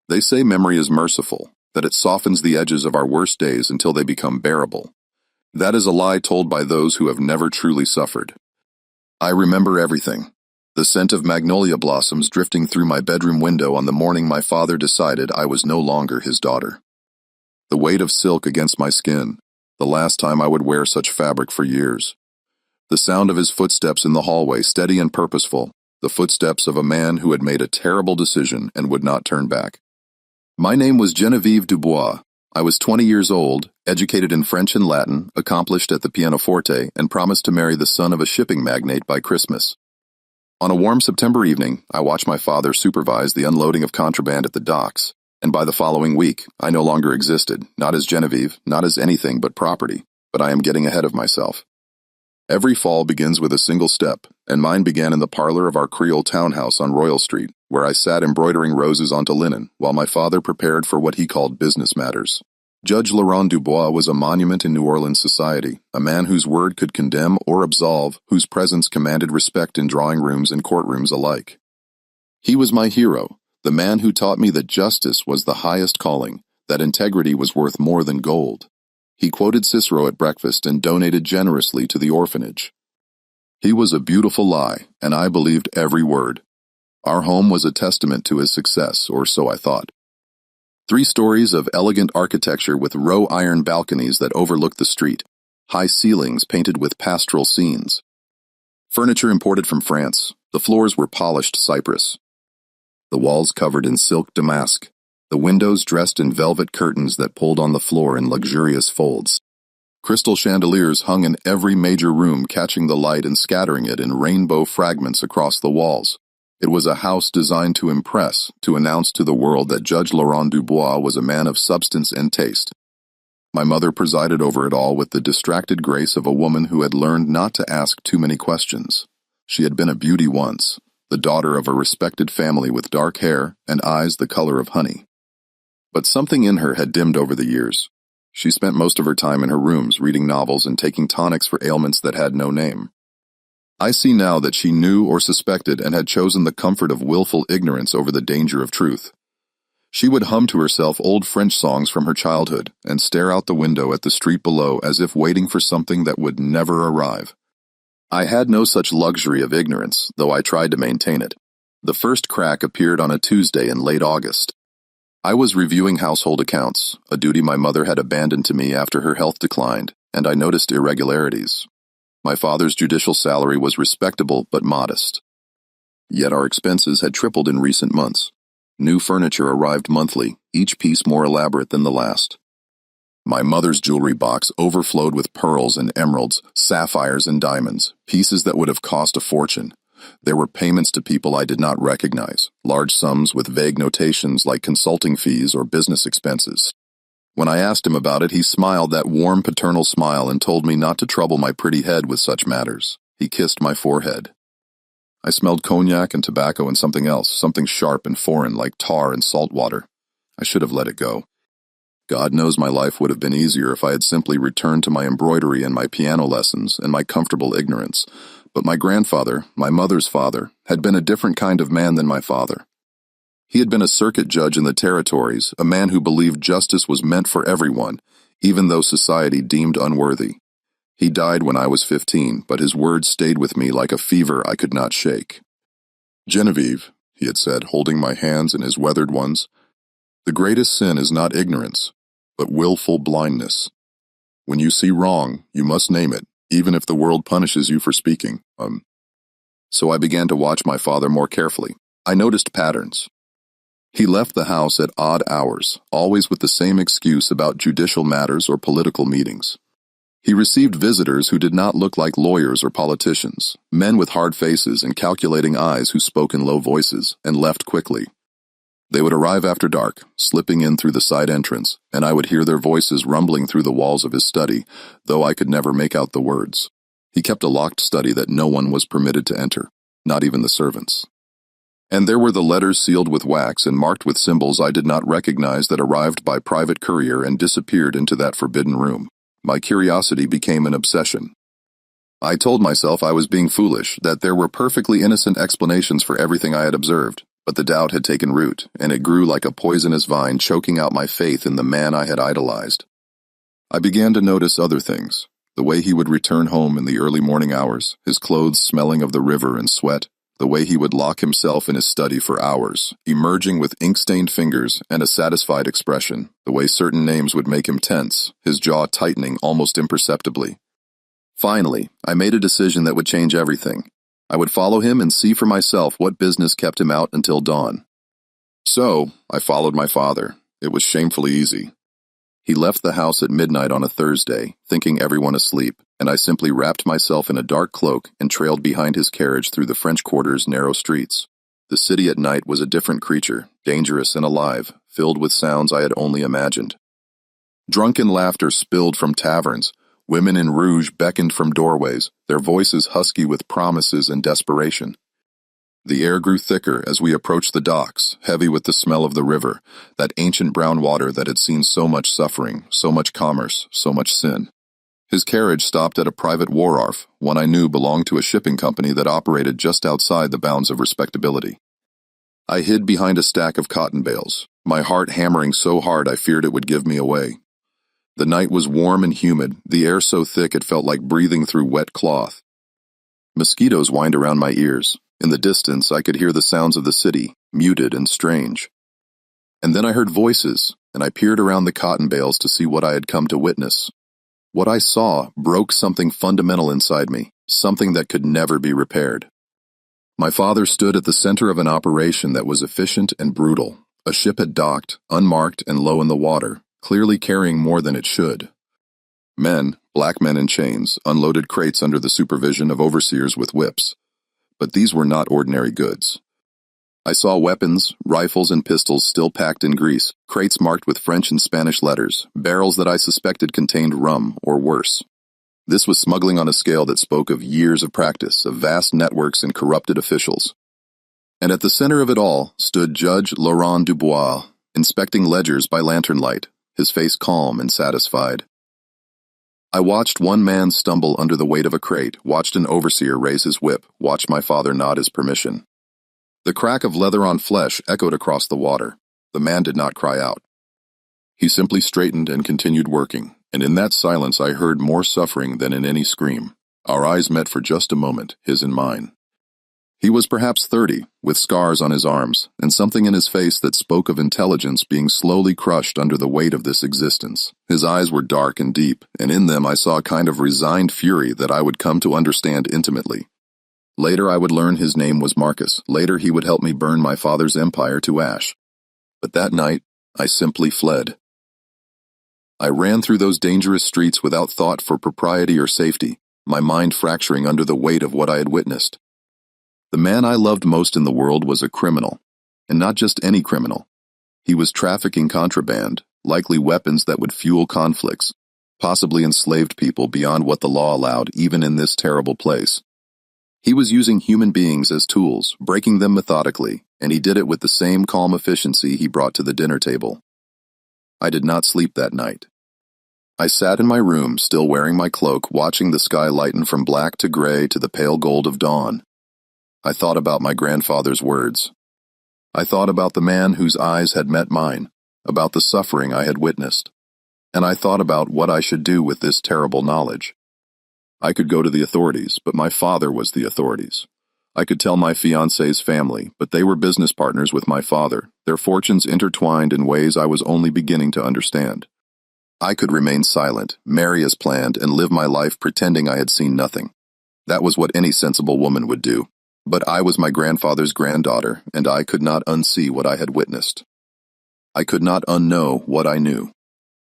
They say memory is merciful, that it softens the edges of our worst days until they become bearable. That is a lie told by those who have never truly suffered. I remember everything. The scent of magnolia blossoms drifting through my bedroom window on the morning my father decided I was no longer his daughter. The weight of silk against my skin, the last time I would wear such fabric for years. The sound of his footsteps in the hallway, steady and purposeful, the footsteps of a man who had made a terrible decision and would not turn back. My name was Genevieve Dubois. I was 20 years old, educated in French and Latin, accomplished at the pianoforte, and promised to marry the son of a shipping magnate by Christmas. On a warm September evening, I watched my father supervise the unloading of contraband at the docks, and by the following week, I no longer existed, not as Genevieve, not as anything but property, but I am getting ahead of myself. Every fall begins with a single step, and mine began in the parlor of our Creole townhouse on Royal Street, where I sat embroidering roses onto linen, while my father prepared for what he called business matters. Judge Laurent Dubois was a monument in New Orleans society, a man whose word could condemn or absolve, whose presence commanded respect in drawing rooms and courtrooms alike. He was my hero, the man who taught me that justice was the highest calling, that integrity was worth more than gold. He quoted Cicero at breakfast and donated generously to the orphanage. He was a beautiful lie, and I believed every word. Our home was a testament to his success, or so I thought. 3 stories of elegant architecture with row iron balconies that overlooked the street, high ceilings painted with pastoral scenes. Furniture imported from France, the floors were polished cypress. The walls covered in silk damask, the windows dressed in velvet curtains that pulled on the floor in luxurious folds. Crystal chandeliers hung in every major room, catching the light and scattering it in rainbow fragments across the walls. It was a house designed to impress, to announce to the world that Judge Laurent Dubois was a man of substance and taste. My mother presided over it all with the distracted grace of a woman who had learned not to ask too many questions. She had been a beauty once, the daughter of a respected family with dark hair and eyes the color of honey. But something in her had dimmed over the years. She spent most of her time in her rooms reading novels and taking tonics for ailments that had no name. I see now that she knew or suspected and had chosen the comfort of willful ignorance over the danger of truth. She would hum to herself old French songs from her childhood and stare out the window at the street below as if waiting for something that would never arrive. I had no such luxury of ignorance, though I tried to maintain it. The first crack appeared on a Tuesday in late August. I was reviewing household accounts, a duty my mother had abandoned to me after her health declined, and I noticed irregularities. My father's judicial salary was respectable but modest. Yet our expenses had tripled in recent months. New furniture arrived monthly, each piece more elaborate than the last. My mother's jewelry box overflowed with pearls and emeralds, sapphires and diamonds, pieces that would have cost a fortune. There were payments to people I did not recognize, large sums with vague notations like consulting fees or business expenses. When I asked him about it, he smiled that warm paternal smile and told me not to trouble my pretty head with such matters. He kissed my forehead. I smelled cognac and tobacco and something else, something sharp and foreign like tar and salt water. I should have let it go. God knows my life would have been easier if I had simply returned to my embroidery and my piano lessons and my comfortable ignorance. But my grandfather, my mother's father, had been a different kind of man than my father. He had been a circuit judge in the territories, a man who believed justice was meant for everyone, even though society deemed unworthy. He died when I was 15, but his words stayed with me like a fever I could not shake. "Genevieve," he had said, holding my hands in his weathered ones, "the greatest sin is not ignorance, but willful blindness. When you see wrong, you must name it, even if the world punishes you for speaking." So I began to watch my father more carefully. I noticed patterns. He left the house at odd hours, always with the same excuse about judicial matters or political meetings. He received visitors who did not look like lawyers or politicians, men with hard faces and calculating eyes who spoke in low voices, and left quickly. They would arrive after dark, slipping in through the side entrance, and I would hear their voices rumbling through the walls of his study, though I could never make out the words. He kept a locked study that no one was permitted to enter, not even the servants. And there were the letters sealed with wax and marked with symbols I did not recognize that arrived by private courier and disappeared into that forbidden room. My curiosity became an obsession. I told myself I was being foolish, that there were perfectly innocent explanations for everything I had observed, But the doubt had taken root, and it grew like a poisonous vine, choking out my faith in the man I had idolized. I began to notice other things. The way he would return home in the early morning hours, his clothes smelling of the river and sweat, the way he would lock himself in his study for hours, emerging with ink-stained fingers and a satisfied expression, the way certain names would make him tense, his jaw tightening almost imperceptibly. Finally, I made a decision that would change everything. I would follow him and see for myself what business kept him out until dawn. So, I followed my father. It was shamefully easy. He left the house at midnight on a Thursday, thinking everyone asleep, and I simply wrapped myself in a dark cloak and trailed behind his carriage through the French Quarter's narrow streets. The city at night was a different creature, dangerous and alive, filled with sounds I had only imagined. Drunken laughter spilled from taverns. Women in rouge beckoned from doorways, their voices husky with promises and desperation. The air grew thicker as we approached the docks, heavy with the smell of the river, that ancient brown water that had seen so much suffering, so much commerce, so much sin. His carriage stopped at a private wharf, one I knew belonged to a shipping company that operated just outside the bounds of respectability. I hid behind a stack of cotton bales, my heart hammering so hard I feared it would give me away. The night was warm and humid, the air so thick it felt like breathing through wet cloth. Mosquitoes whined around my ears. In the distance, I could hear the sounds of the city, muted and strange. And then I heard voices, and I peered around the cotton bales to see what I had come to witness. What I saw broke something fundamental inside me, something that could never be repaired. My father stood at the center of an operation that was efficient and brutal. A ship had docked, unmarked and low in the water, clearly carrying more than it should. Men, black men in chains, unloaded crates under the supervision of overseers with whips. But these were not ordinary goods. I saw weapons, rifles and pistols still packed in grease, crates marked with French and Spanish letters, barrels that I suspected contained rum or worse. This was smuggling on a scale that spoke of years of practice, of vast networks and corrupted officials. And at the center of it all stood Judge Laurent Dubois, inspecting ledgers by lantern light, his face calm and satisfied. I watched one man stumble under the weight of a crate, watched an overseer raise his whip, watched my father nod his permission. The crack of leather on flesh echoed across the water. The man did not cry out. He simply straightened and continued working, and in that silence I heard more suffering than in any scream. Our eyes met for just a moment, his and mine. He was perhaps 30, with scars on his arms, and something in his face that spoke of intelligence being slowly crushed under the weight of this existence. His eyes were dark and deep, and in them I saw a kind of resigned fury that I would come to understand intimately. Later I would learn his name was Marcus. Later he would help me burn my father's empire to ash. But that night, I simply fled. I ran through those dangerous streets without thought for propriety or safety, my mind fracturing under the weight of what I had witnessed. The man I loved most in the world was a criminal, and not just any criminal. He was trafficking contraband, likely weapons that would fuel conflicts, possibly enslaved people beyond what the law allowed even in this terrible place. He was using human beings as tools, breaking them methodically, and he did it with the same calm efficiency he brought to the dinner table. I did not sleep that night. I sat in my room, still wearing my cloak, watching the sky lighten from black to gray to the pale gold of dawn. I thought about my grandfather's words. I thought about the man whose eyes had met mine, about the suffering I had witnessed, and I thought about what I should do with this terrible knowledge. I could go to the authorities, but my father was the authorities. I could tell my fiancé's family, but they were business partners with my father, their fortunes intertwined in ways I was only beginning to understand. I could remain silent, marry as planned, and live my life pretending I had seen nothing. That was what any sensible woman would do. But I was my grandfather's granddaughter, and I could not unsee what I had witnessed. I could not unknow what I knew.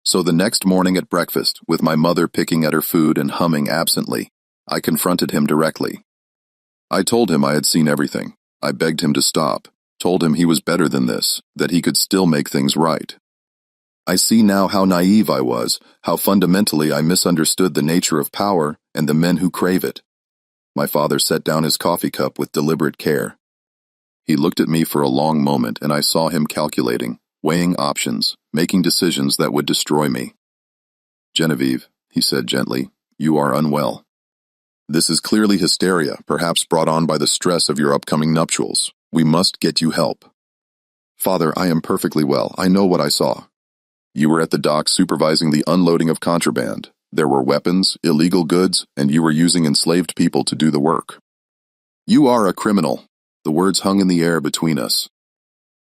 So the next morning at breakfast, with my mother picking at her food and humming absently, I confronted him directly. I told him I had seen everything. I begged him to stop, told him he was better than this, that he could still make things right. I see now how naive I was, how fundamentally I misunderstood the nature of power and the men who crave it. My father set down his coffee cup with deliberate care. He looked at me for a long moment, and I saw him calculating, weighing options, making decisions that would destroy me. "Genevieve," he said gently, "you are unwell. This is clearly hysteria, perhaps brought on by the stress of your upcoming nuptials. We must get you help. Father, I am perfectly well. I know what I saw. You were at the docks supervising the unloading of contraband. There were weapons, illegal goods, and you were using enslaved people to do the work. You are a criminal. The words hung in the air between us.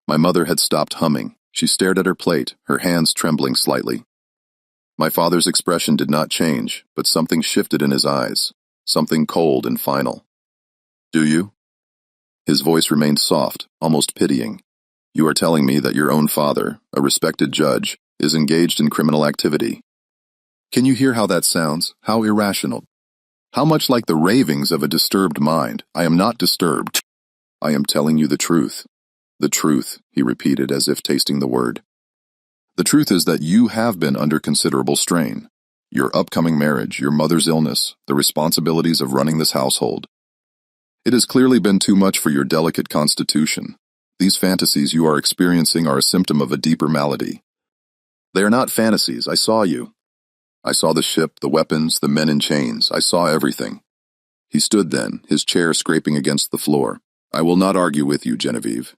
My mother had stopped humming. She stared at her plate, her hands trembling slightly. My father's expression did not change, but something shifted in his eyes, something cold and final. Do you? His voice remained soft, almost pitying. You are telling me that your own father, a respected judge, is engaged in criminal activity. Can you hear how that sounds? How irrational. How much like the ravings of a disturbed mind. I am not disturbed. I am telling you the truth. The truth, he repeated as if tasting the word. The truth is that you have been under considerable strain. Your upcoming marriage, your mother's illness, the responsibilities of running this household. It has clearly been too much for your delicate constitution. These fantasies you are experiencing are a symptom of a deeper malady. They are not fantasies. I saw you. I saw the ship, the weapons, the men in chains. I saw everything. He stood then, his chair scraping against the floor. I will not argue with you, Genevieve.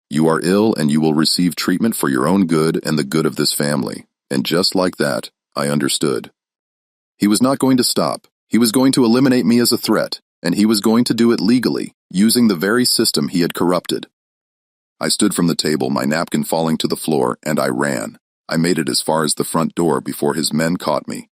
You are ill and you will receive treatment for your own good and the good of this family. And just like that, I understood. He was not going to stop. He was going to eliminate me as a threat, and he was going to do it legally, using the very system he had corrupted. I stood from the table, my napkin falling to the floor, and I ran. I made it as far as the front door before his men caught me.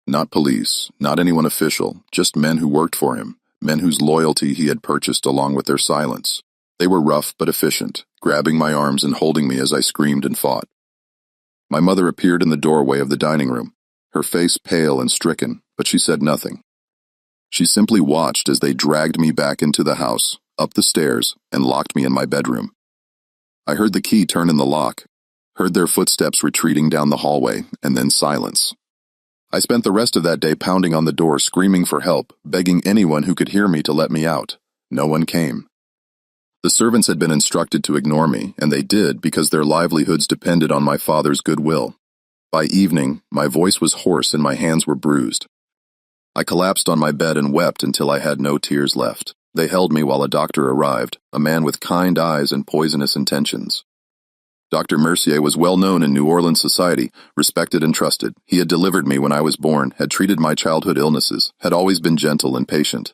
Not police, not anyone official, just men who worked for him, men whose loyalty he had purchased along with their silence. They were rough but efficient, grabbing my arms and holding me as I screamed and fought. My mother appeared in the doorway of the dining room, her face pale and stricken, but she said nothing. She simply watched as they dragged me back into the house, up the stairs, and locked me in my bedroom. I heard the key turn in the lock, heard their footsteps retreating down the hallway, and then silence. I spent the rest of that day pounding on the door, screaming for help, begging anyone who could hear me to let me out. No one came. The servants had been instructed to ignore me, and they did because their livelihoods depended on my father's goodwill. By evening, my voice was hoarse and my hands were bruised. I collapsed on my bed and wept until I had no tears left. They held me while a doctor arrived, a man with kind eyes and poisonous intentions. Dr. Mercier was well known in New Orleans society, respected and trusted. He had delivered me when I was born, had treated my childhood illnesses, had always been gentle and patient.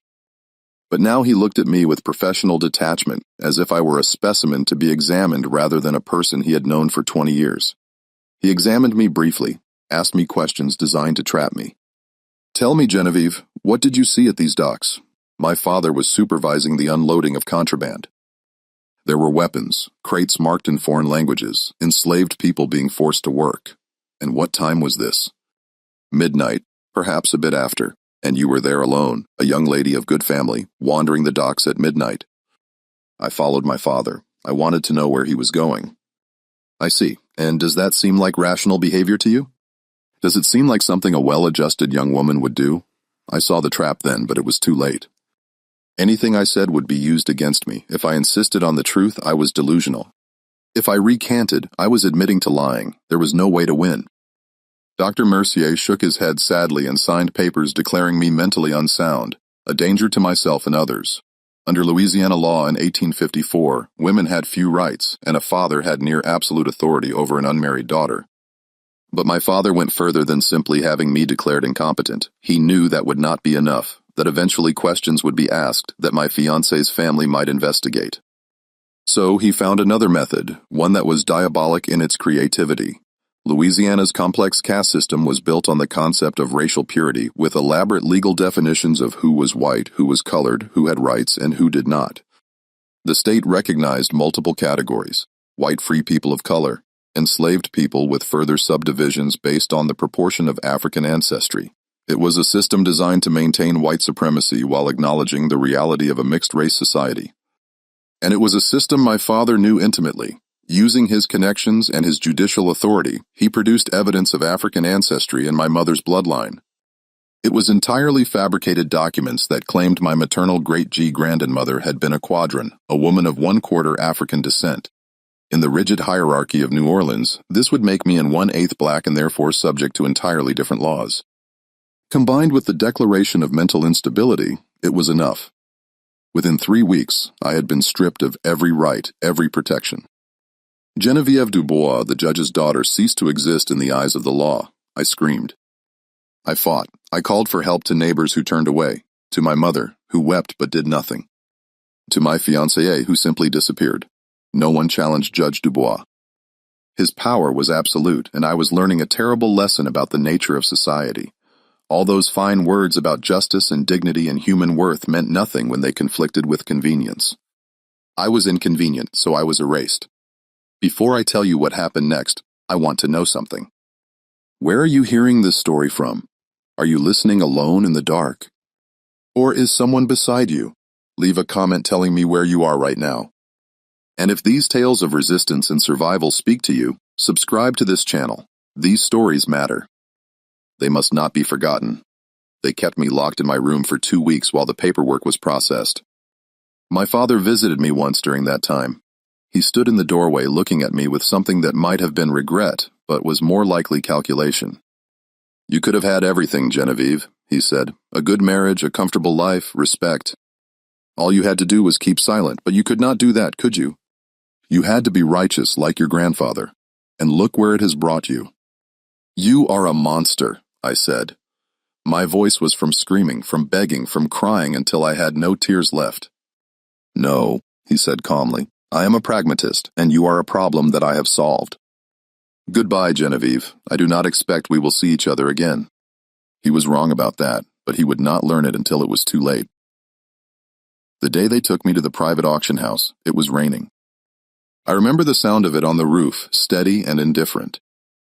But now he looked at me with professional detachment, as if I were a specimen to be examined rather than a person he had known for 20 years. He examined me briefly, asked me questions designed to trap me. Tell me, Genevieve, what did you see at these docks? My father was supervising the unloading of contraband. There were weapons, crates marked in foreign languages, enslaved people being forced to work. And what time was this? Midnight, perhaps a bit after, and you were there alone, a young lady of good family, wandering the docks at midnight. I followed my father. I wanted to know where he was going. I see. And does that seem like rational behavior to you? Does it seem like something a well-adjusted young woman would do? I saw the trap then, but it was too late. Anything I said would be used against me. If I insisted on the truth, I was delusional. If I recanted, I was admitting to lying. There was no way to win. Dr. Mercier shook his head sadly and signed papers declaring me mentally unsound, a danger to myself and others. Under Louisiana law in 1854, women had few rights, and a father had near absolute authority over an unmarried daughter. But my father went further than simply having me declared incompetent. He knew that would not be enough, that eventually questions would be asked that my fiancé's family might investigate. So he found another method, one that was diabolic in its creativity. Louisiana's complex caste system was built on the concept of racial purity, with elaborate legal definitions of who was white, who was colored, who had rights, and who did not. The state recognized multiple categories: white free people of color, enslaved people with further subdivisions based on the proportion of African ancestry. It was a system designed to maintain white supremacy while acknowledging the reality of a mixed-race society. And it was a system my father knew intimately. Using his connections and his judicial authority, he produced evidence of African ancestry in my mother's bloodline. It was entirely fabricated documents that claimed my maternal great-grandmother had been a quadroon, a woman of one-quarter African descent. In the rigid hierarchy of New Orleans, this would make me in 1/8 black and therefore subject to entirely different laws. Combined with the declaration of mental instability, it was enough. Within 3 weeks, I had been stripped of every right, every protection. Genevieve Dubois, the judge's daughter, ceased to exist in the eyes of the law. I screamed. I fought. I called for help to neighbors who turned away, to my mother, who wept but did nothing, to my fiancé, who simply disappeared. No one challenged Judge Dubois. His power was absolute, and I was learning a terrible lesson about the nature of society. All those fine words about justice and dignity and human worth meant nothing when they conflicted with convenience. I was inconvenient, so I was erased. Before I tell you what happened next, I want to know something. Where are you hearing this story from? Are you listening alone in the dark? Or is someone beside you? Leave a comment telling me where you are right now. And if these tales of resistance and survival speak to you, subscribe to this channel. These stories matter. They must not be forgotten. They kept me locked in my room for 2 weeks while the paperwork was processed. My father visited me once during that time. He stood in the doorway looking at me with something that might have been regret, but was more likely calculation. You could have had everything, Genevieve, he said. A good marriage, a comfortable life, respect. All you had to do was keep silent, but you could not do that, could you? You had to be righteous like your grandfather. And look where it has brought you. You are a monster, I said. My voice was from screaming, from begging, from crying until I had no tears left. No, he said calmly. I am a pragmatist, and you are a problem that I have solved. Goodbye, Genevieve. I do not expect we will see each other again. He was wrong about that, but he would not learn it until it was too late. The day they took me to the private auction house, it was raining. I remember the sound of it on the roof, steady and indifferent.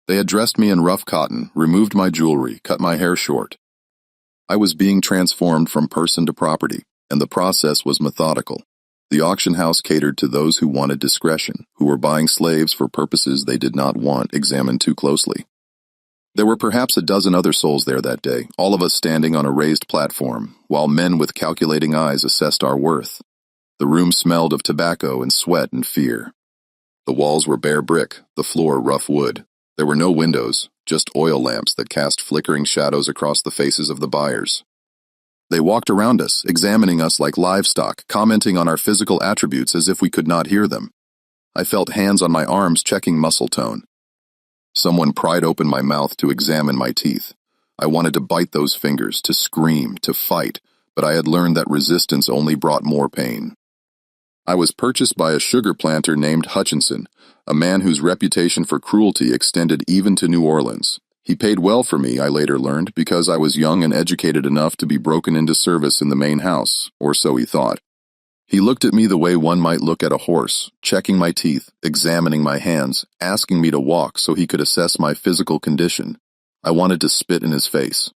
They had dressed me in rough cotton, removed my jewelry, cut my hair short. I was being transformed from person to property, and the process was methodical. The auction house catered to those who wanted discretion, who were buying slaves for purposes they did not want examined too closely. There were perhaps a dozen other souls there that day, all of us standing on a raised platform, while men with calculating eyes assessed our worth. The room smelled of tobacco and sweat and fear. The walls were bare brick, the floor rough wood. There were no windows, just oil lamps that cast flickering shadows across the faces of the buyers. They walked around us, examining us like livestock, commenting on our physical attributes as if we could not hear them. I felt hands on my arms checking muscle tone. Someone pried open my mouth to examine my teeth. I wanted to bite those fingers, to scream, to fight, but I had learned that resistance only brought more pain. I was purchased by a sugar planter named Hutchinson, a man whose reputation for cruelty extended even to New Orleans. He paid well for me, I later learned, because I was young and educated enough to be broken into service in the main house, or so he thought. He looked at me the way one might look at a horse, checking my teeth, examining my hands, asking me to walk so he could assess my physical condition. I wanted to spit in his face.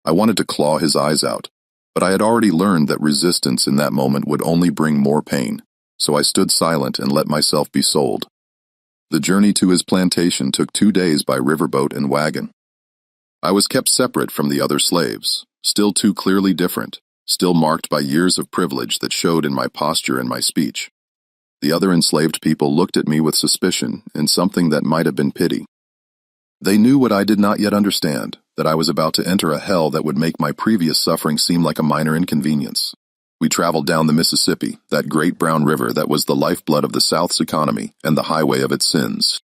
I wanted to claw his eyes out, but I had already learned that resistance in that moment would only bring more pain, so I stood silent and let myself be sold. The journey to his plantation took 2 days by riverboat and wagon. I was kept separate from the other slaves, still too clearly different, still marked by years of privilege that showed in my posture and my speech. The other enslaved people looked at me with suspicion and something that might have been pity. They knew what I did not yet understand, that I was about to enter a hell that would make my previous suffering seem like a minor inconvenience. We traveled down the Mississippi, that great brown river that was the lifeblood of the South's economy and the highway of its sins.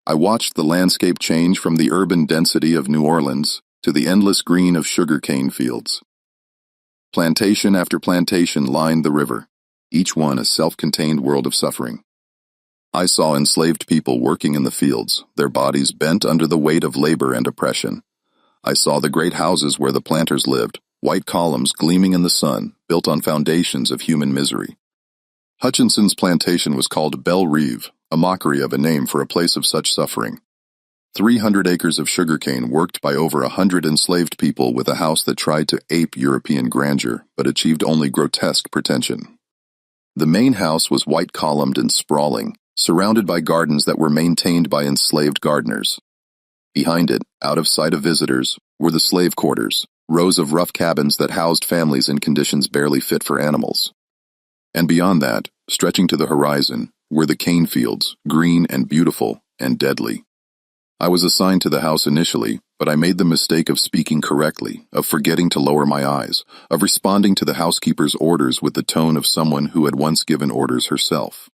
I watched the landscape change from the urban density of New Orleans to the endless green of sugarcane fields. Plantation after plantation lined the river, each one a self-contained world of suffering. I saw enslaved people working in the fields, their bodies bent under the weight of labor and oppression. I saw the great houses where the planters lived, white columns gleaming in the sun, built on foundations of human misery. Hutchinson's plantation was called Belle Rive, a mockery of a name for a place of such suffering. 300 acres of sugarcane worked by over 100 enslaved people with a house that tried to ape European grandeur, but achieved only grotesque pretension. The main house was white-columned and sprawling, surrounded by gardens that were maintained by enslaved gardeners. Behind it, out of sight of visitors, were the slave quarters, rows of rough cabins that housed families in conditions barely fit for animals. And beyond that, stretching to the horizon, were the cane fields, green and beautiful and deadly. I was assigned to the house initially, but I made the mistake of speaking correctly, of forgetting to lower my eyes, of responding to the housekeeper's orders with the tone of someone who had once given orders herself.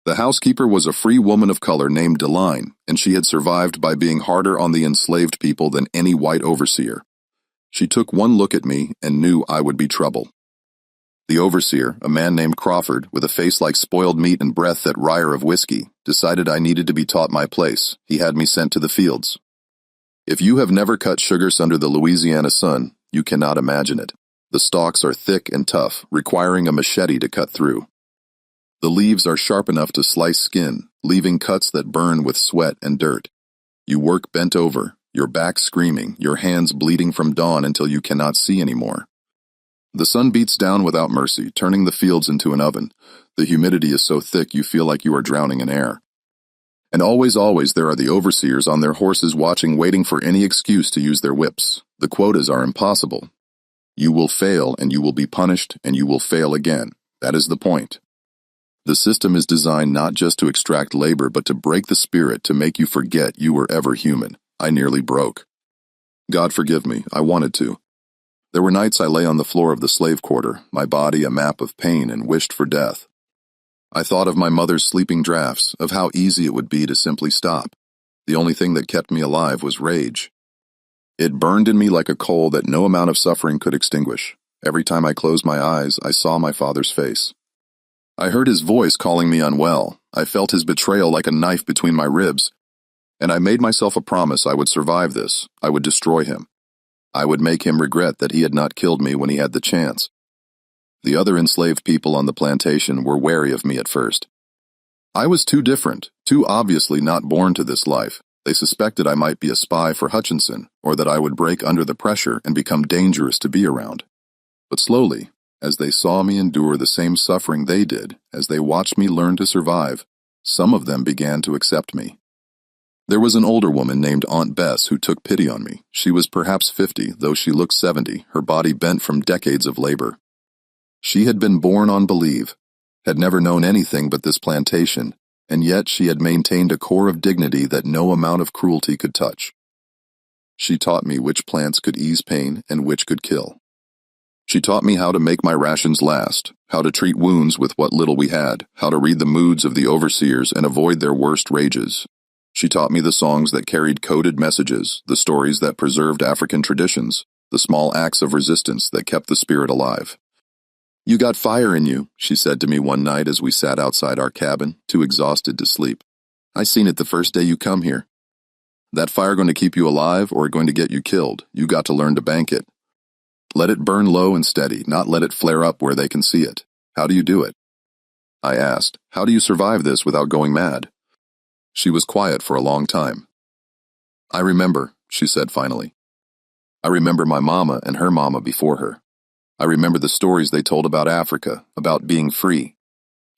The housekeeper was a free woman of color named Deline, and she had survived by being harder on the enslaved people than any white overseer. She took one look at me and knew I would be trouble. The overseer, a man named Crawford, with a face like spoiled meat and breath that reek of whiskey, decided I needed to be taught my place. He had me sent to the fields. If you have never cut sugars under the Louisiana sun, you cannot imagine it. The stalks are thick and tough, requiring a machete to cut through. The leaves are sharp enough to slice skin, leaving cuts that burn with sweat and dirt. You work bent over, your back screaming, your hands bleeding from dawn until you cannot see anymore. The sun beats down without mercy, turning the fields into an oven. The humidity is so thick you feel like you are drowning in air. And always there are the overseers on their horses watching, waiting for any excuse to use their whips. The quotas are impossible. You will fail and you will be punished and you will fail again. That is the point. The system is designed not just to extract labor but to break the spirit, to make you forget you were ever human. I nearly broke. God forgive me, I wanted to. There were nights I lay on the floor of the slave quarter, my body a map of pain, and wished for death. I thought of my mother's sleeping drafts, of how easy it would be to simply stop. The only thing that kept me alive was rage. It burned in me like a coal that no amount of suffering could extinguish. Every time I closed my eyes, I saw my father's face. I heard his voice calling me unwell. I felt his betrayal like a knife between my ribs. And I made myself a promise I would survive this. I would destroy him. I would make him regret that he had not killed me when he had the chance. The other enslaved people on the plantation were wary of me at first. I was too different, too obviously not born to this life. They suspected I might be a spy for Hutchinson, or that I would break under the pressure and become dangerous to be around. But slowly, as they saw me endure the same suffering they did, as they watched me learn to survive, some of them began to accept me. There was an older woman named Aunt Bess who took pity on me. She was perhaps 50, though she looked 70, her body bent from decades of labor. She had been born on believe, had never known anything but this plantation, and yet she had maintained a core of dignity that no amount of cruelty could touch. She taught me which plants could ease pain and which could kill. She taught me how to make my rations last, how to treat wounds with what little we had, how to read the moods of the overseers and avoid their worst rages. She taught me the songs that carried coded messages, the stories that preserved African traditions, the small acts of resistance that kept the spirit alive. "You got fire in you," she said to me one night as we sat outside our cabin, too exhausted to sleep. "I seen it the first day you come here. That fire going to keep you alive or going to get you killed? You got to learn to bank it. Let it burn low and steady, not let it flare up where they can see it. How do you do it?" I asked, "How do you survive this without going mad?" She was quiet for a long time. "I remember," she said finally. "I remember my mama and her mama before her. I remember the stories they told about Africa, about being free.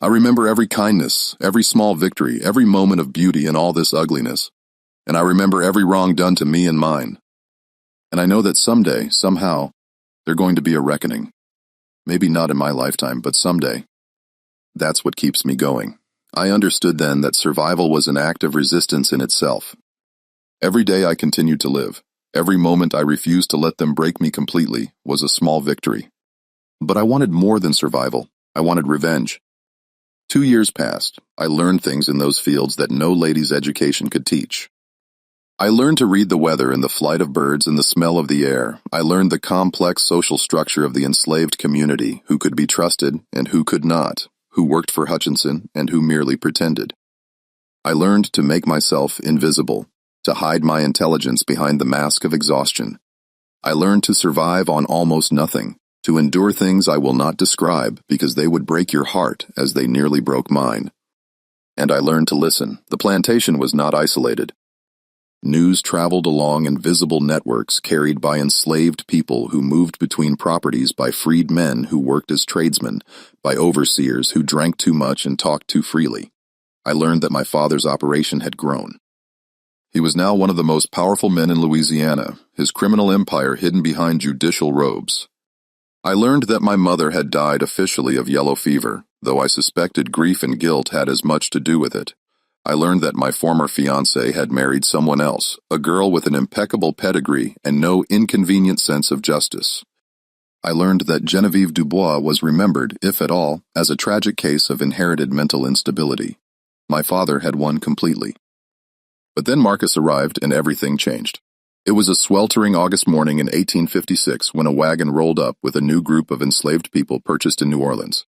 I remember every kindness, every small victory, every moment of beauty in all this ugliness. And I remember every wrong done to me and mine. And I know that someday, somehow, there's going to be a reckoning. Maybe not in my lifetime, but someday. That's what keeps me going." I understood then that survival was an act of resistance in itself. Every day I continued to live, every moment I refused to let them break me completely, was a small victory. But I wanted more than survival. I wanted revenge. 2 years passed. I learned things in those fields that no lady's education could teach. I learned to read the weather and the flight of birds and the smell of the air. I learned the complex social structure of the enslaved community, who could be trusted and who could not, who worked for Hutchinson and who merely pretended. I learned to make myself invisible, to hide my intelligence behind the mask of exhaustion. I learned to survive on almost nothing, to endure things I will not describe because they would break your heart as they nearly broke mine. And I learned to listen. The plantation was not isolated. News traveled along invisible networks carried by enslaved people who moved between properties, by freed men who worked as tradesmen, by overseers who drank too much and talked too freely. I learned that my father's operation had grown. He was now one of the most powerful men in Louisiana, his criminal empire hidden behind judicial robes. I learned that my mother had died officially of yellow fever, though I suspected grief and guilt had as much to do with it. I learned that my former fiancée had married someone else, a girl with an impeccable pedigree and no inconvenient sense of justice. I learned that Genevieve Dubois was remembered, if at all, as a tragic case of inherited mental instability. My father had won completely. But then Marcus arrived and everything changed. It was a sweltering August morning in 1856 when a wagon rolled up with a new group of enslaved people purchased in New Orleans.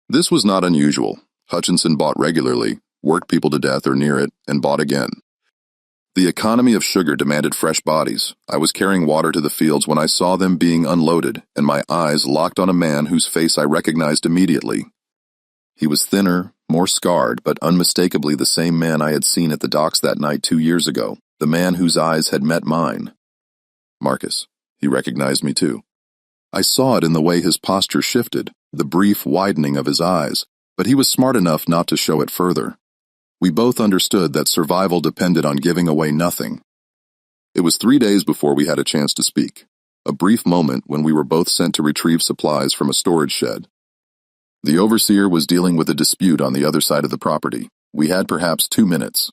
This was not unusual. Hutchinson bought regularly, worked people to death or near it, and bought again. The economy of sugar demanded fresh bodies. I was carrying water to the fields when I saw them being unloaded, and my eyes locked on a man whose face I recognized immediately. He was thinner, more scarred, but unmistakably the same man I had seen at the docks that night 2 years ago, the man whose eyes had met mine. Marcus. He recognized me too. I saw it in the way his posture shifted, the brief widening of his eyes, but he was smart enough not to show it further. We both understood that survival depended on giving away nothing. It was 3 days before we had a chance to speak, a brief moment when we were both sent to retrieve supplies from a storage shed. The overseer was dealing with a dispute on the other side of the property. We had perhaps 2 minutes.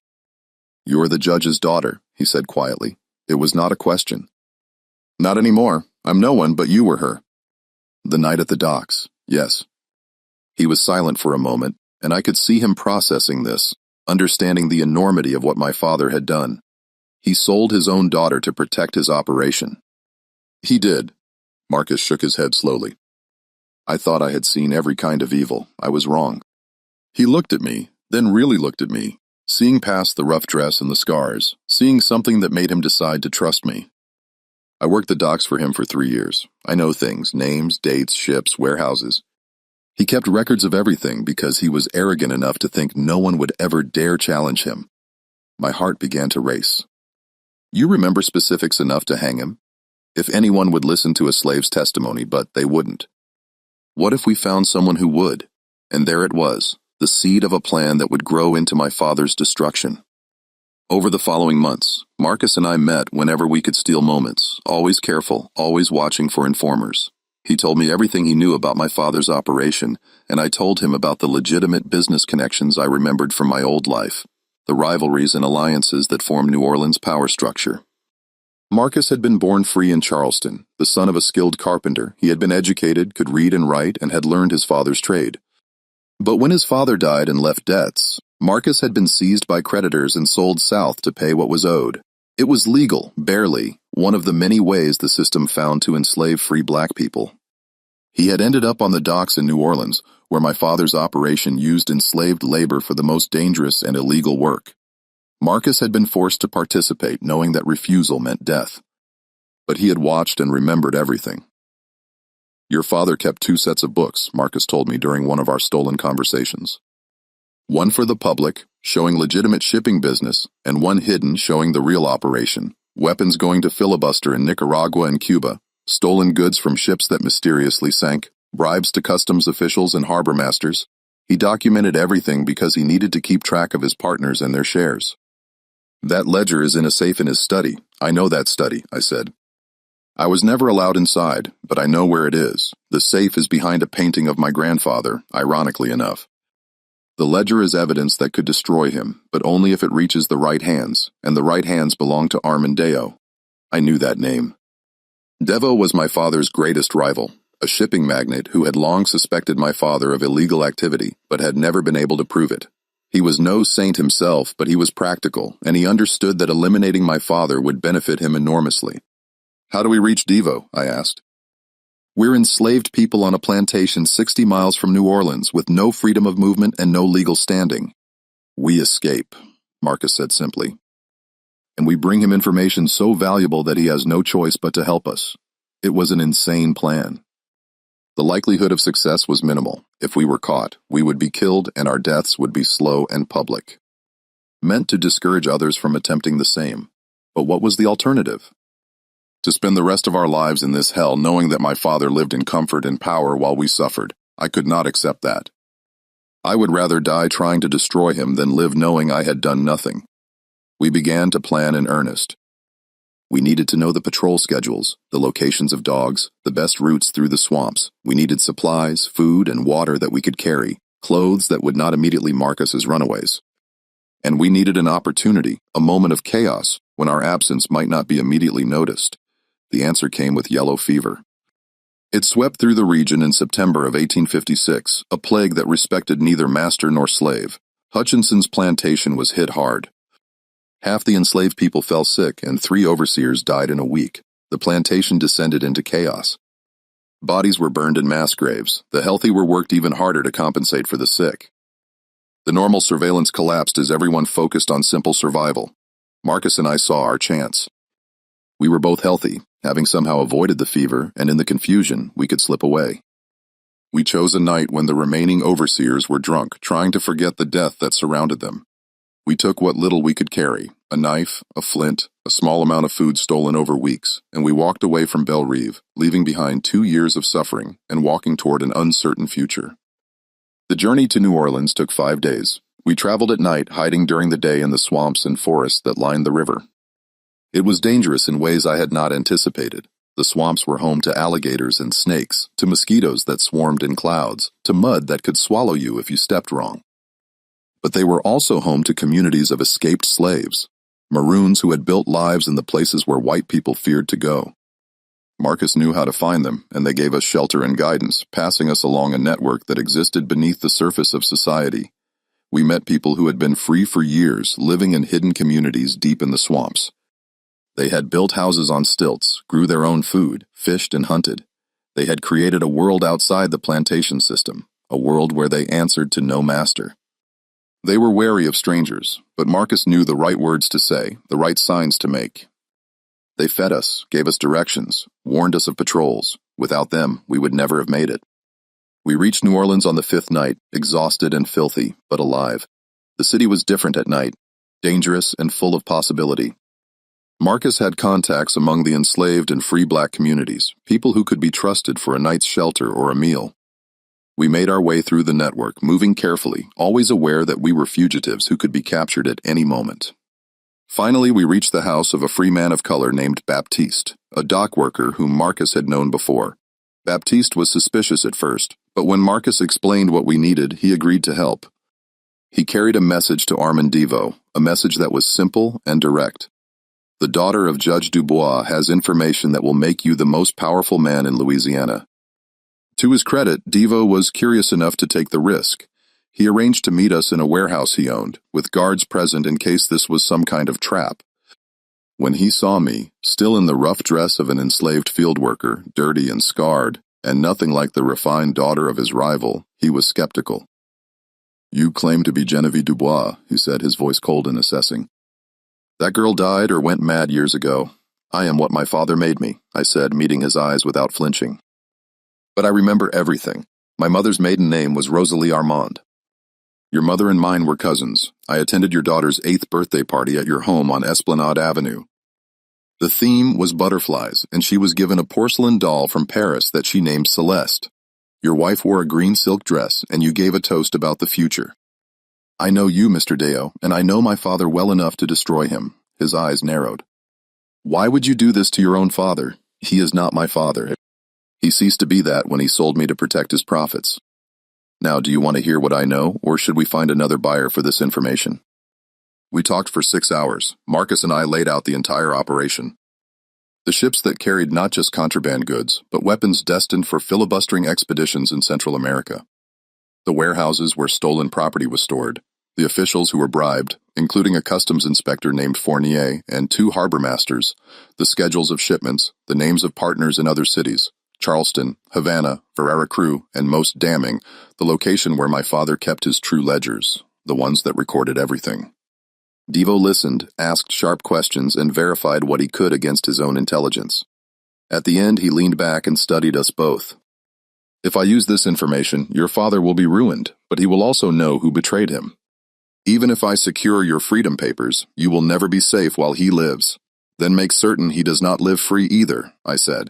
"You're the judge's daughter," he said quietly. It was not a question. "Not anymore. I'm no one, but you were her." "The night at the docks, yes." He was silent for a moment, and I could see him processing this, understanding the enormity of what my father had done. He sold his own daughter to protect his operation. "He did." Marcus shook his head slowly. "I thought I had seen every kind of evil. I was wrong." He looked at me, then really looked at me, seeing past the rough dress and the scars, seeing something that made him decide to trust me. I worked the docks for him for 3 years. I know things, names, dates, ships, warehouses. He kept records of everything because he was arrogant enough to think no one would ever dare challenge him. My heart began to race. "You remember specifics enough to hang him? If anyone would listen to a slave's testimony, but they wouldn't. What if we found someone who would? And there it was, the seed of a plan that would grow into my father's destruction." Over the following months, Marcus and I met whenever we could steal moments, always careful, always watching for informers. He told me everything he knew about my father's operation, and I told him about the legitimate business connections I remembered from my old life, the rivalries and alliances that formed New Orleans' power structure. Marcus had been born free in Charleston, the son of a skilled carpenter. He had been educated, could read and write, and had learned his father's trade. But when his father died and left debts, Marcus had been seized by creditors and sold south to pay what was owed. It was legal, barely, one of the many ways the system found to enslave free black people. He had ended up on the docks in New Orleans, where my father's operation used enslaved labor for the most dangerous and illegal work. Marcus had been forced to participate, knowing that refusal meant death. But he had watched and remembered everything. "Your father kept 2 sets of books," Marcus told me during one of our stolen conversations. One for the public, showing legitimate shipping business, and one hidden showing the real operation, weapons going to filibuster in Nicaragua and Cuba, stolen goods from ships that mysteriously sank, bribes to customs officials and harbor masters. He documented everything because he needed to keep track of his partners and their shares. "That ledger is in a safe in his study. I know that study," I said. "I was never allowed inside, but I know where it is. The safe is behind a painting of my grandfather, ironically enough. The ledger is evidence that could destroy him, but only if it reaches the right hands, and the right hands belong to Armandeo." I knew that name. Devo was my father's greatest rival, a shipping magnate who had long suspected my father of illegal activity, but had never been able to prove it. He was no saint himself, but he was practical, and he understood that eliminating my father would benefit him enormously. "How do we reach Devo?" I asked. "We're enslaved people on a plantation 60 miles from New Orleans with no freedom of movement and no legal standing. We escape," Marcus said simply. "And we bring him information so valuable that he has no choice but to help us." It was an insane plan. The likelihood of success was minimal. If we were caught, we would be killed and our deaths would be slow and public. Meant to discourage others from attempting the same. But what was the alternative? To spend the rest of our lives in this hell knowing that my father lived in comfort and power while we suffered. I could not accept that. I would rather die trying to destroy him than live knowing I had done nothing. We began to plan in earnest. We needed to know the patrol schedules, the locations of dogs, the best routes through the swamps. We needed supplies, food, and water that we could carry, clothes that would not immediately mark us as runaways. and we needed an opportunity, a moment of chaos, when our absence might not be immediately noticed. The answer came with yellow fever. It swept through the region in September of 1856, a plague that respected neither master nor slave. Hutchinson's plantation was hit hard. Half the enslaved people fell sick, and 3 overseers died in a week. The plantation descended into chaos. Bodies were burned in mass graves. The healthy were worked even harder to compensate for the sick. The normal surveillance collapsed as everyone focused on simple survival. Marcus and I saw our chance. We were both healthy, having somehow avoided the fever, and in the confusion, we could slip away. We chose a night when the remaining overseers were drunk, trying to forget the death that surrounded them. We took what little we could carry, a knife, a flint, a small amount of food stolen over weeks, and we walked away from Belle Rive, leaving behind 2 years of suffering and walking toward an uncertain future. The journey to New Orleans took 5 days. We traveled at night, hiding during the day in the swamps and forests that lined the river. It was dangerous in ways I had not anticipated. The swamps were home to alligators and snakes, to mosquitoes that swarmed in clouds, to mud that could swallow you if you stepped wrong. But they were also home to communities of escaped slaves, Maroons who had built lives in the places where white people feared to go. Marcus knew how to find them, and they gave us shelter and guidance, passing us along a network that existed beneath the surface of society. We met people who had been free for years, living in hidden communities deep in the swamps. They had built houses on stilts, grew their own food, fished and hunted. They had created a world outside the plantation system, a world where they answered to no master. They were wary of strangers, but Marcus knew the right words to say, the right signs to make. They fed us, gave us directions, warned us of patrols. Without them, we would never have made it. We reached New Orleans on the 5th night, exhausted and filthy, but alive. The city was different at night, dangerous and full of possibility. Marcus had contacts among the enslaved and free black communities, people who could be trusted for a night's shelter or a meal. We made our way through the network, moving carefully, always aware that we were fugitives who could be captured at any moment. Finally, we reached the house of a free man of color named Baptiste, a dock worker whom Marcus had known before. Baptiste was suspicious at first, but when Marcus explained what we needed, he agreed to help. He carried a message to Armand Devo, a message that was simple and direct. The daughter of Judge Dubois has information that will make you the most powerful man in Louisiana. To his credit, Devo was curious enough to take the risk. He arranged to meet us in a warehouse he owned, with guards present in case this was some kind of trap. When he saw me, still in the rough dress of an enslaved field worker, dirty and scarred, and nothing like the refined daughter of his rival, he was skeptical. "You claim to be Genevieve Dubois," he said, his voice cold and assessing. "That girl died or went mad years ago. I am what my father made me," I said, meeting his eyes without flinching. "But I remember everything. My mother's maiden name was Rosalie Armand. Your mother and mine were cousins. I attended your daughter's 8th birthday party at your home on Esplanade Avenue. The theme was butterflies, and she was given a porcelain doll from Paris that she named Celeste. Your wife wore a green silk dress, and you gave a toast about the future. I know you, Mr. Deo, and I know my father well enough to destroy him." His eyes narrowed. "Why would you do this to your own father? He is not my father. He ceased to be that when he sold me to protect his profits. Now, do you want to hear what I know, or should we find another buyer for this information?" We talked for 6 hours. Marcus and I laid out the entire operation. The ships that carried not just contraband goods, but weapons destined for filibustering expeditions in Central America. The warehouses where stolen property was stored. The officials who were bribed, including a customs inspector named Fournier and 2 harbor masters. The schedules of shipments, the names of partners in other cities. Charleston, Havana, Vera Cruz, and most damning, the location where my father kept his true ledgers, the ones that recorded everything. Devo listened, asked sharp questions, and verified what he could against his own intelligence. At the end, he leaned back and studied us both. "If I use this information, your father will be ruined, but he will also know who betrayed him. Even if I secure your freedom papers, you will never be safe while he lives. Then make certain he does not live free either," I said.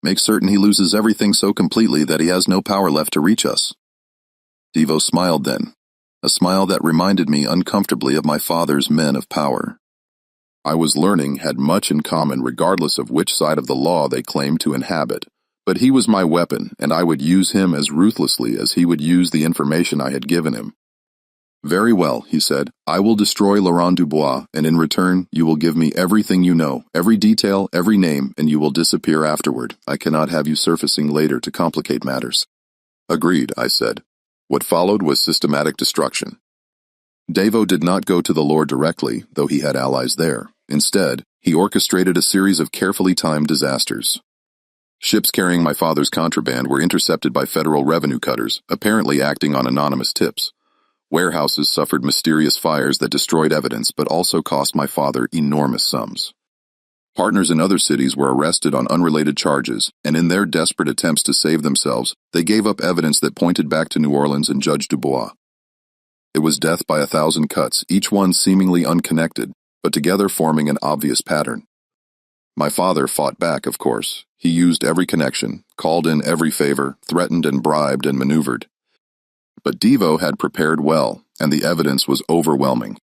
"Make certain he loses everything so completely that he has no power left to reach us." Devo smiled then, a smile that reminded me uncomfortably of my father's men of power. I was learning had much in common regardless of which side of the law they claimed to inhabit, but he was my weapon, and I would use him as ruthlessly as he would use the information I had given him. Very well, he said. I will destroy Laurent Dubois, and in return, you will give me everything you know, every detail, every name, and you will disappear afterward. I cannot have you surfacing later to complicate matters. Agreed, I said. What followed was systematic destruction. Devo did not go to the Lord directly, though he had allies there. Instead, he orchestrated a series of carefully timed disasters. Ships carrying my father's contraband were intercepted by federal revenue cutters, apparently acting on anonymous tips. Warehouses suffered mysterious fires that destroyed evidence but also cost my father enormous sums. Partners in other cities were arrested on unrelated charges, and in their desperate attempts to save themselves, they gave up evidence that pointed back to New Orleans and Judge Dubois. It was death by 1,000 cuts, each one seemingly unconnected, but together forming an obvious pattern. My father fought back, of course. He used every connection, called in every favor, threatened and bribed and maneuvered. But Devo had prepared well, and the evidence was overwhelming.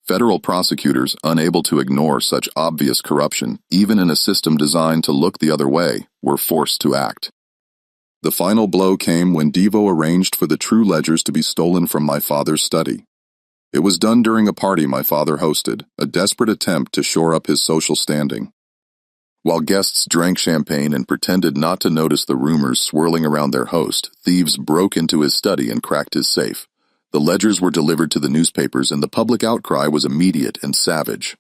Federal prosecutors, unable to ignore such obvious corruption, even in a system designed to look the other way, were forced to act. The final blow came when Devo arranged for the true ledgers to be stolen from my father's study. It was done during a party my father hosted, a desperate attempt to shore up his social standing. While guests drank champagne and pretended not to notice the rumors swirling around their host, thieves broke into his study and cracked his safe. The ledgers were delivered to the newspapers, and the public outcry was immediate and savage.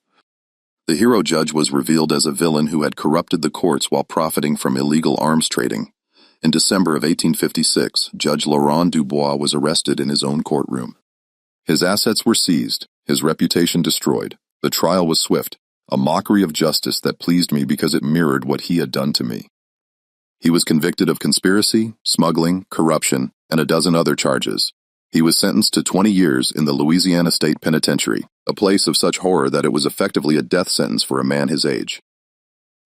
The hero judge was revealed as a villain who had corrupted the courts while profiting from illegal arms trading. In December of 1856, Judge Laurent Dubois was arrested in his own courtroom. His assets were seized, his reputation destroyed. The trial was swift, a mockery of justice that pleased me because it mirrored what he had done to me. He was convicted of conspiracy, smuggling, corruption, and a dozen other charges. He was sentenced to 20 years in the Louisiana State Penitentiary, a place of such horror that it was effectively a death sentence for a man his age.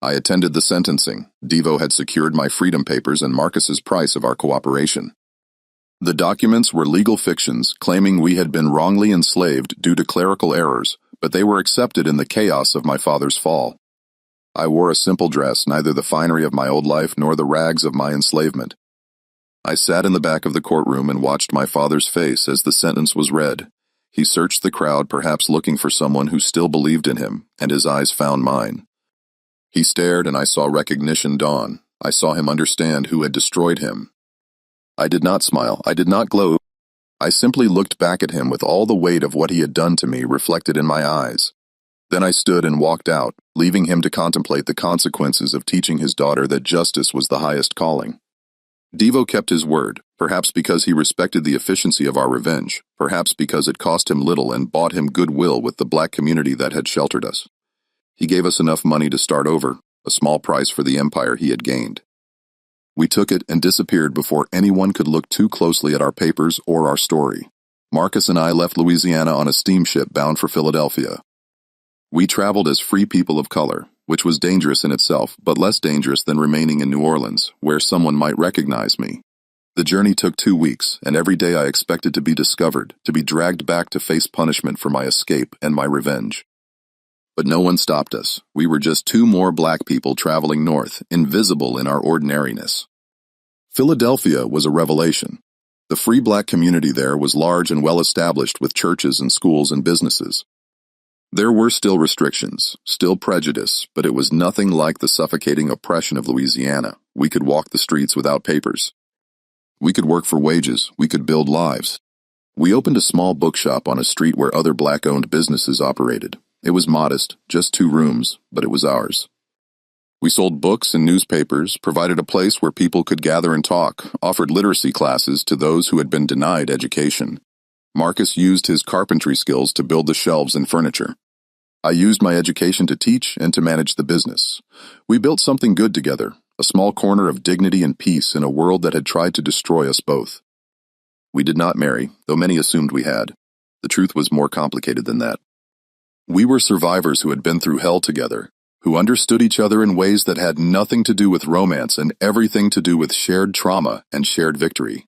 I attended the sentencing. Devo had secured my freedom papers and Marcus's price of our cooperation. The documents were legal fictions, claiming we had been wrongly enslaved due to clerical errors, but they were accepted in the chaos of my father's fall. I wore a simple dress, neither the finery of my old life nor the rags of my enslavement. I sat in the back of the courtroom and watched my father's face as the sentence was read. He searched the crowd, perhaps looking for someone who still believed in him, and his eyes found mine. He stared, and I saw recognition dawn. I saw him understand who had destroyed him. I did not smile. I did not gloat. I simply looked back at him with all the weight of what he had done to me reflected in my eyes. Then I stood and walked out, leaving him to contemplate the consequences of teaching his daughter that justice was the highest calling. Devo kept his word, perhaps because he respected the efficiency of our revenge, perhaps because it cost him little and bought him goodwill with the black community that had sheltered us. He gave us enough money to start over, a small price for the empire he had gained. We took it and disappeared before anyone could look too closely at our papers or our story. Marcus and I left Louisiana on a steamship bound for Philadelphia. We traveled as free people of color, which was dangerous in itself, but less dangerous than remaining in New Orleans, where someone might recognize me. The journey took 2 weeks, and every day I expected to be discovered, to be dragged back to face punishment for my escape and my revenge. But no one stopped us. We were just 2 more black people traveling north, invisible in our ordinariness. Philadelphia was a revelation. The free black community there was large and well established with churches and schools and businesses. There were still restrictions, still prejudice, but it was nothing like the suffocating oppression of Louisiana. We could walk the streets without papers. We could work for wages. We could build lives. We opened a small bookshop on a street where other black-owned businesses operated. It was modest, just 2 rooms, but it was ours. We sold books and newspapers, provided a place where people could gather and talk, offered literacy classes to those who had been denied education. Marcus used his carpentry skills to build the shelves and furniture. I used my education to teach and to manage the business. We built something good together, a small corner of dignity and peace in a world that had tried to destroy us both. We did not marry, though many assumed we had. The truth was more complicated than that. We were survivors who had been through hell together, who understood each other in ways that had nothing to do with romance and everything to do with shared trauma and shared victory.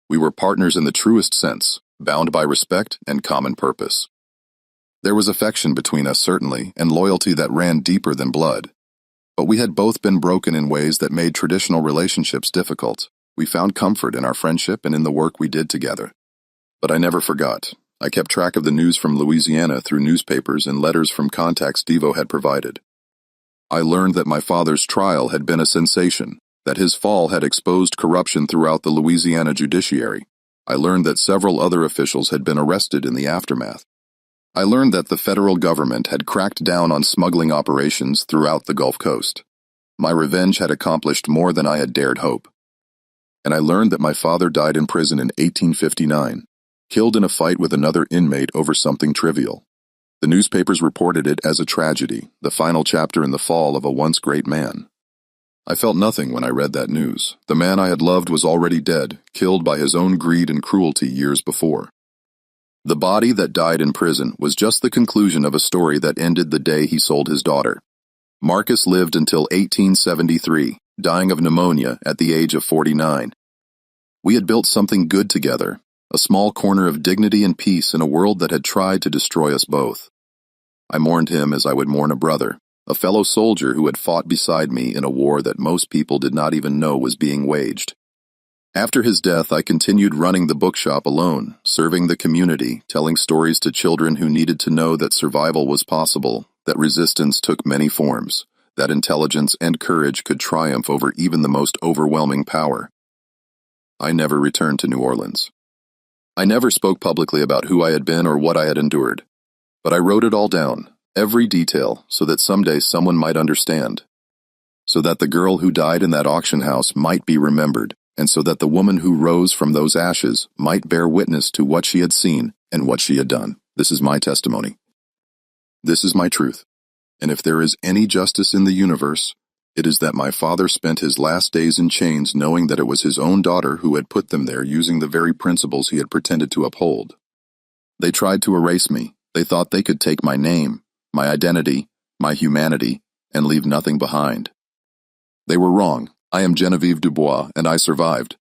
We were partners in the truest sense, bound by respect and common purpose. There was affection between us, certainly, and loyalty that ran deeper than blood. But we had both been broken in ways that made traditional relationships difficult. We found comfort in our friendship and in the work we did together. But I never forgot. I kept track of the news from Louisiana through newspapers and letters from contacts Devo had provided. I learned that my father's trial had been a sensation, that his fall had exposed corruption throughout the Louisiana judiciary. I learned that several other officials had been arrested in the aftermath. I learned that the federal government had cracked down on smuggling operations throughout the Gulf Coast. My revenge had accomplished more than I had dared hope. And I learned that my father died in prison in 1859, killed in a fight with another inmate over something trivial. The newspapers reported it as a tragedy, the final chapter in the fall of a once great man. I felt nothing when I read that news. The man I had loved was already dead, killed by his own greed and cruelty years before. The body that died in prison was just the conclusion of a story that ended the day he sold his daughter. Marcus lived until 1873, dying of pneumonia at the age of 49. We had built something good together, a small corner of dignity and peace in a world that had tried to destroy us both. I mourned him as I would mourn a brother, a fellow soldier who had fought beside me in a war that most people did not even know was being waged. After his death, I continued running the bookshop alone, serving the community, telling stories to children who needed to know that survival was possible, that resistance took many forms, that intelligence and courage could triumph over even the most overwhelming power. I never returned to New Orleans. I never spoke publicly about who I had been or what I had endured, but I wrote it all down, every detail, so that someday someone might understand, so that the girl who died in that auction house might be remembered, and so that the woman who rose from those ashes might bear witness to what she had seen and what she had done. This is my testimony. This is my truth. And if there is any justice in the universe, it is that my father spent his last days in chains knowing that it was his own daughter who had put them there using the very principles he had pretended to uphold. They tried to erase me. They thought they could take my name, my identity, my humanity, and leave nothing behind. They were wrong. I am Genevieve Dubois, and I survived.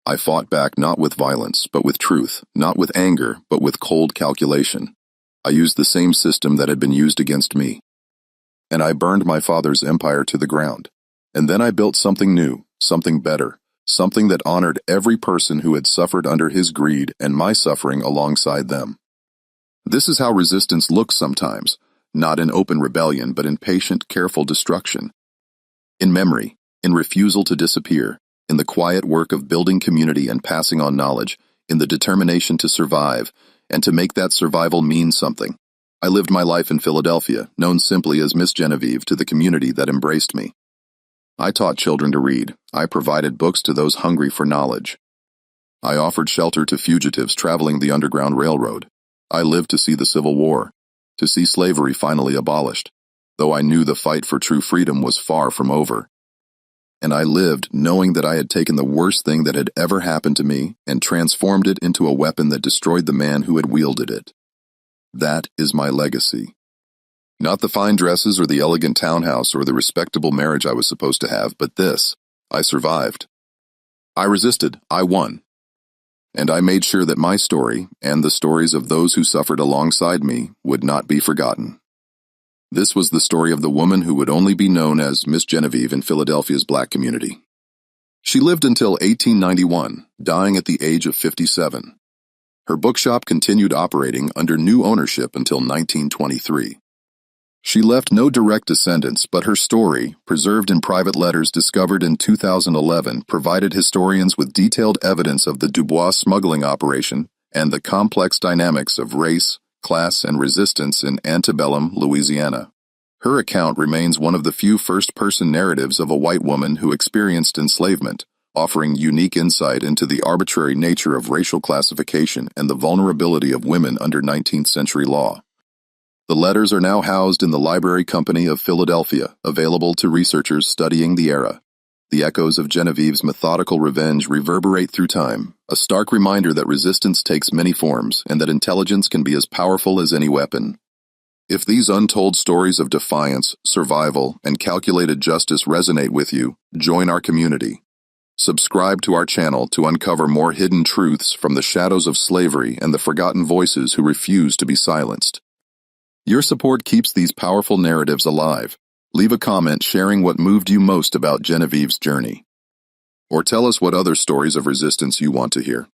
I fought back not with violence, but with truth, not with anger, but with cold calculation. I used the same system that had been used against me. And I burned my father's empire to the ground. And then I built something new, something better, something that honored every person who had suffered under his greed and my suffering alongside them. This is how resistance looks sometimes, not in open rebellion, but in patient, careful destruction. In memory, in refusal to disappear, in the quiet work of building community and passing on knowledge, in the determination to survive, and to make that survival mean something. I lived my life in Philadelphia, known simply as Miss Genevieve to the community that embraced me. I taught children to read. I provided books to those hungry for knowledge. I offered shelter to fugitives traveling the Underground Railroad. I lived to see the Civil War, to see slavery finally abolished, though I knew the fight for true freedom was far from over. And I lived knowing that I had taken the worst thing that had ever happened to me and transformed it into a weapon that destroyed the man who had wielded it. That is my legacy. Not the fine dresses or the elegant townhouse or the respectable marriage I was supposed to have, but this. I survived. I resisted. I won. And I made sure that my story, and the stories of those who suffered alongside me, would not be forgotten. This was the story of the woman who would only be known as Miss Genevieve in Philadelphia's black community. She lived until 1891, dying at the age of 57. Her bookshop continued operating under new ownership until 1923. She left no direct descendants, but her story, preserved in private letters discovered in 2011, provided historians with detailed evidence of the Dubois smuggling operation and the complex dynamics of race, class, and resistance in antebellum Louisiana. Her account remains one of the few first-person narratives of a white woman who experienced enslavement, offering unique insight into the arbitrary nature of racial classification and the vulnerability of women under 19th century law. The letters are now housed in the Library Company of Philadelphia, available to researchers studying the era. The echoes of Genevieve's methodical revenge reverberate through time, a stark reminder that resistance takes many forms and that intelligence can be as powerful as any weapon. If these untold stories of defiance, survival, and calculated justice resonate with you, join our community. Subscribe to our channel to uncover more hidden truths from the shadows of slavery and the forgotten voices who refuse to be silenced. Your support keeps these powerful narratives alive. Leave a comment sharing what moved you most about Genevieve's journey. Or tell us what other stories of resistance you want to hear.